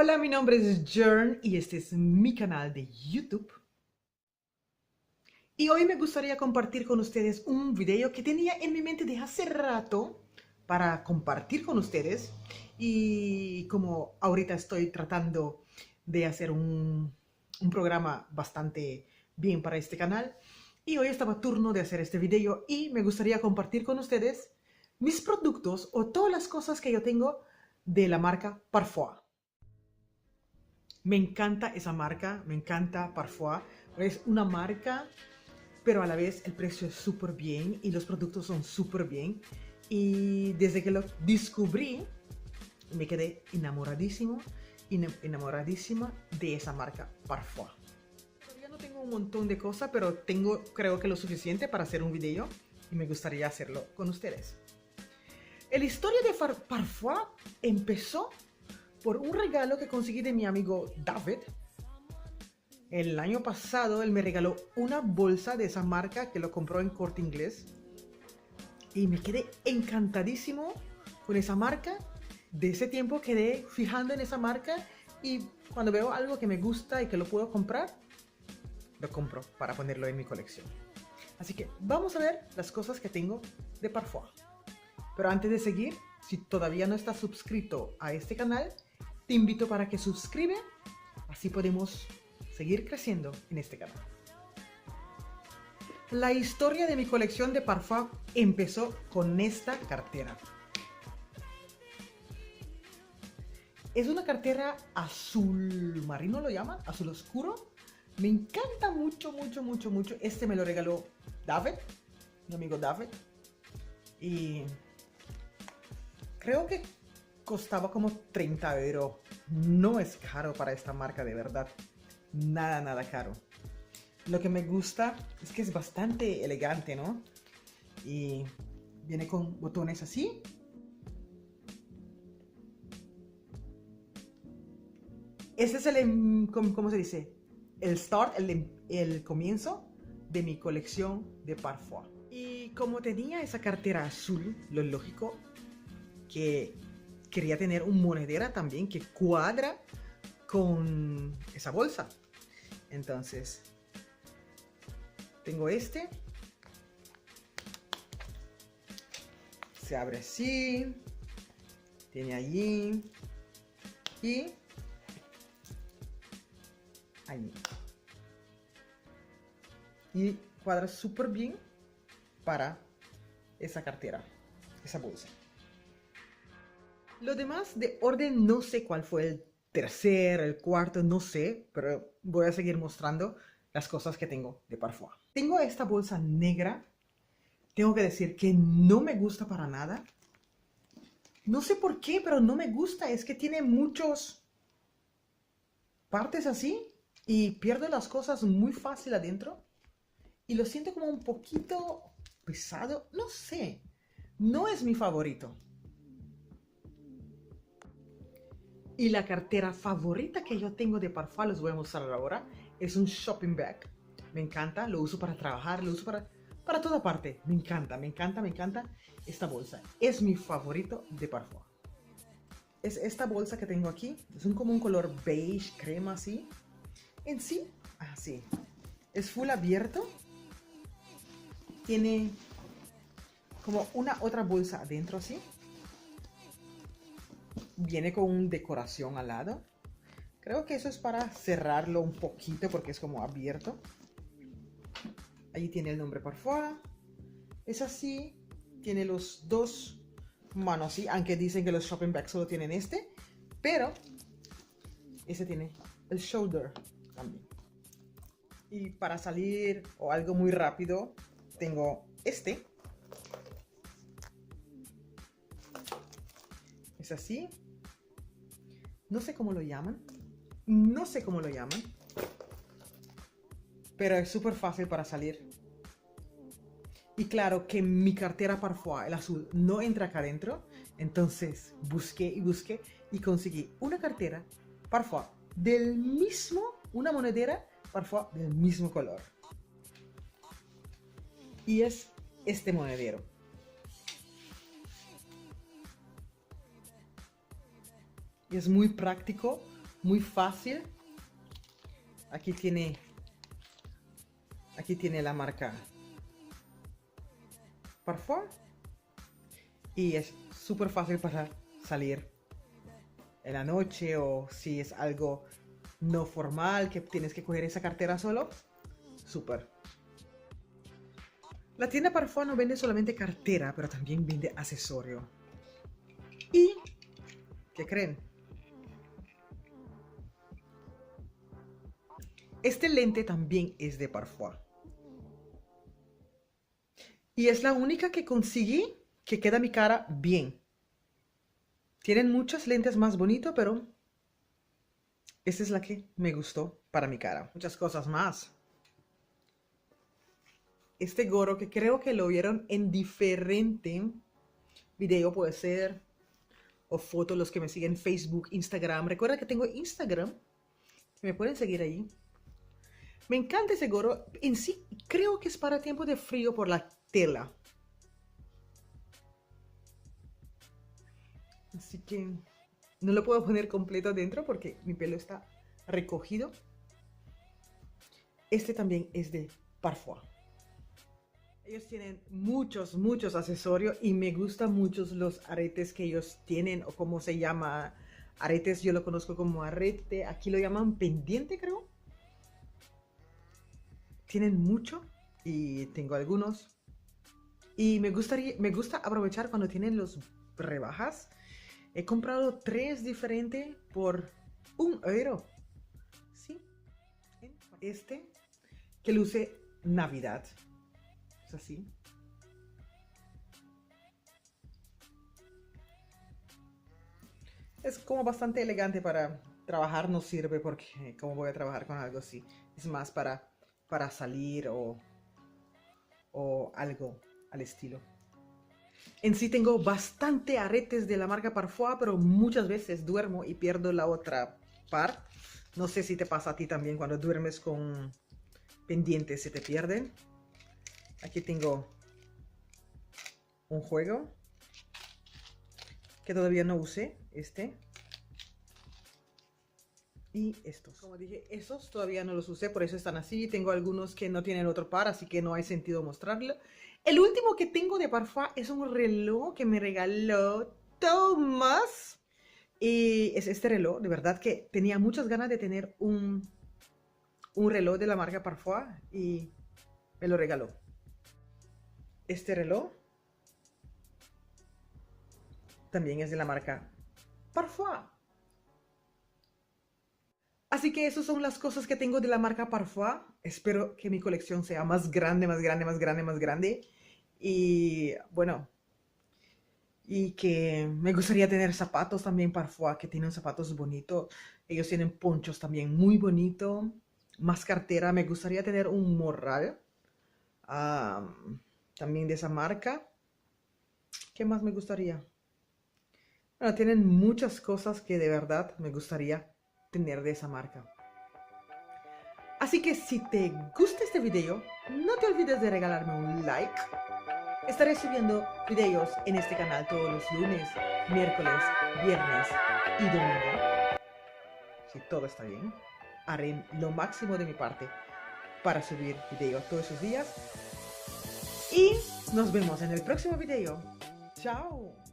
Hola, mi nombre es Jern y este es mi canal de YouTube. Y hoy me gustaría compartir con ustedes un video que tenía en mi mente de hace rato para compartir con ustedes. Y como ahorita estoy tratando de hacer un programa bastante bien para este canal, y hoy estaba a turno de hacer este video y me gustaría compartir con ustedes mis productos o todas las cosas que yo tengo de la marca Parfois. Me encanta esa marca, me encanta Parfois. Es una marca, pero a la vez el precio es súper bien y los productos son súper bien. Y desde que lo descubrí, me quedé enamoradísima de esa marca Parfois. Todavía no tengo un montón de cosas, pero tengo creo que lo suficiente para hacer un video y me gustaría hacerlo con ustedes. La historia de Parfois empezó por un regalo que conseguí de mi amigo David. El año pasado él me regaló una bolsa de esa marca que lo compró en Corte Inglés y me quedé encantadísimo con esa marca. De ese tiempo quedé fijando en esa marca y cuando veo algo que me gusta y que lo puedo comprar, lo compro para ponerlo en mi colección. Así que vamos a ver las cosas que tengo de Parfois. Pero antes de seguir, si todavía no estás suscrito a este canal, te invito para que suscribe, así podemos seguir creciendo en este canal. La historia de mi colección de Parfois empezó con esta cartera. Es una cartera azul marino, lo llaman, azul oscuro. Me encanta mucho. Este me lo regaló David, mi amigo David. Y creo que costaba como 30 euros. No es caro para esta marca, de verdad. Nada caro. Lo que me gusta es que es bastante elegante, ¿no? Y viene con botones así. Este es ¿cómo se dice? El start, el comienzo de mi colección de Parfois. Y como tenía esa cartera azul, lo lógico que quería tener un monedera también que cuadra con esa bolsa. Entonces, tengo este. Se abre así. Tiene allí. Y ahí. Y cuadra súper bien para esa cartera, esa bolsa. Lo demás de orden no sé cuál fue el tercer, el cuarto, no sé, pero voy a seguir mostrando las cosas que tengo de Parfois. Tengo esta bolsa negra. Tengo que decir que no me gusta para nada. No sé por qué, pero no me gusta. Es que tiene muchas partes así y pierde las cosas muy fácil adentro. Y lo siento como un poquito pesado. No sé. No es mi favorito. Y la cartera favorita que yo tengo de Parfois, les voy a mostrar ahora, es un shopping bag. Me encanta, lo uso para trabajar, lo uso para toda parte. Me encanta esta bolsa. Es mi favorito de Parfois. Es esta bolsa que tengo aquí. Es como un color beige, crema así. En sí, así. Es full abierto. Tiene como una otra bolsa adentro así. Viene con una decoración al lado. Creo que eso es para cerrarlo un poquito porque es como abierto. Ahí tiene el nombre Parfois. Es así. Tiene los dos manos así. Aunque dicen que los shopping bags solo tienen este. Pero este tiene el shoulder también. Y para salir o algo muy rápido tengo este. Es así. No sé cómo lo llaman. No sé cómo lo llaman. Pero es súper fácil para salir. Y claro que mi cartera Parfois, el azul, no entra acá adentro. Entonces busqué y conseguí una cartera Parfois del mismo, una monedera Parfois del mismo color. Y es este monedero. Y es muy práctico muy fácil. Aquí tiene la marca Parfum. Y es súper fácil para salir en la noche o si es algo no formal que tienes que coger esa cartera solo. Súper. La tienda Parfum no vende solamente cartera, pero también vende accesorio. ¿Y qué creen? Este lente también es de Parfum. Y es la única que conseguí que queda mi cara bien. Tienen muchas lentes más bonitas, pero esta es la que me gustó para mi cara. Muchas cosas más. Este gorro que creo que lo vieron en diferente video, puede ser, o fotos, los que me siguen en Facebook, Instagram. Recuerda que tengo Instagram, me pueden seguir ahí. Me encanta ese gorro. En sí, creo que es para tiempo de frío por la tela. Así que no lo puedo poner completo adentro porque mi pelo está recogido. Este también es de Parfum. Ellos tienen muchos accesorios y me gustan mucho los aretes que ellos tienen, o cómo se llama. Aretes, yo lo conozco como arete. Aquí lo llaman pendiente, creo. Tienen mucho y tengo algunos. Y me gusta aprovechar cuando tienen los rebajas. He comprado 3 diferentes por €1. Sí. Este que luce Navidad. Es así. Es como bastante elegante para trabajar, no sirve porque como voy a trabajar con algo así. Es más para salir o algo al estilo. En sí tengo bastante aretes de la marca Parfum, pero muchas veces duermo y pierdo la otra par. No sé si te pasa a ti también cuando duermes con pendientes, se te pierden. Aquí tengo un juego que todavía no usé, y estos. Como dije, esos todavía no los usé, por eso están así. Tengo algunos que no tienen otro par, así que no hay sentido mostrarlo. El último que tengo de Parfum es un reloj que me regaló Thomas. Y es este reloj, de verdad que tenía muchas ganas de tener un reloj de la marca Parfum y me lo regaló. Este reloj también es de la marca Parfum. Así que esas son las cosas que tengo de la marca Parfum. Espero que mi colección sea más grande, más grande, más grande, más grande. Y bueno, y que me gustaría tener zapatos también Parfum, que tienen zapatos bonitos. Ellos tienen ponchos también muy bonitos. Más cartera. Me gustaría tener un morral también de esa marca. ¿Qué más me gustaría? Bueno, tienen muchas cosas que de verdad me gustaría tener de esa marca. Así que si te gusta este video, no te olvides de regalarme un like. Estaré subiendo videos en este canal todos los lunes, miércoles, viernes y domingo. Si todo está bien, haré lo máximo de mi parte para subir videos todos esos días. Y nos vemos en el próximo video. ¡Chao!